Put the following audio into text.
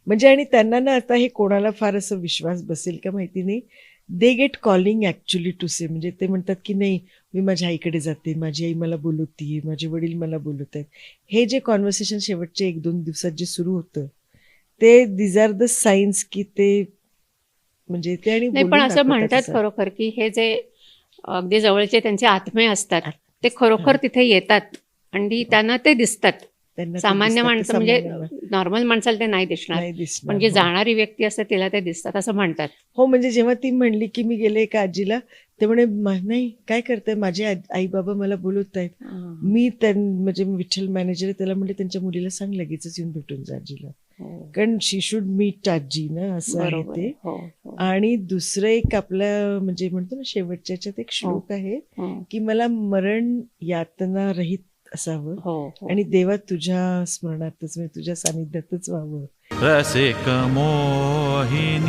म्हणजे आणि त्यांना ना आता हे कोणाला फार असं विश्वास बसेल का माहिती नाही. They get calling actually to say, म्हणजे ते म्हणतात की नाही, मी माझ्या आईकडे जाते, माझी आई मला बोलवतीये, माझे वडील मला बोलवत आहेत. हे जे कॉन्व्हर्सेशन शेवटचे 1-2 दिवसात जे सुरू होतं, ते दीज आर द साइन्स की ते म्हणजे ते आणि नाही, पण बोलून असं दाखवतात म्हणतात असं. खरोखर की हे जे अगदी जवळचे त्यांचे आत्मे असतात ते हां, खरोखर तिथे येतात आणि त्यांना ते दिसतात. त्यांना ते सामान्य दिसतात. ते माणसं म्हणजे सामान्य नॉर्मल माणसाला ते नाही दिसणार, नाही पण दिसणार. जी हो. जाणारी व्यक्ती असते तिला ते दिसतात असं म्हणतात. हो, म्हणजे जेव्हा ती म्हणली, की मी गेले एका आजीला, ते म्हणे, नाही काय करताय? माझे आई-बाबा मला बोलवत आहेत." हां. मी म्हणजे मी विठ्ठल मॅनेजर आहे, त्याला म्हटले, "त्यांच्या मुलीला सांग लगेचच येऊन भेटून जा आजीला." हो. कारण शी शुड मीट आजी ना, असं आहे बरोबर आहे. ते. हो, हो. आणि दुसरं एक आपल्या म्हणजे म्हणतो ना शेवटच्या ह्याच्यात एक हो. श्लोक आहे, हो. की मला मरण यातना रहित असावं हो, हो. आणि देवा तुझ्या स्मरणातच म्हणजे तुझ्या सानिध्यातच व्हावं. रसिक मोहिनी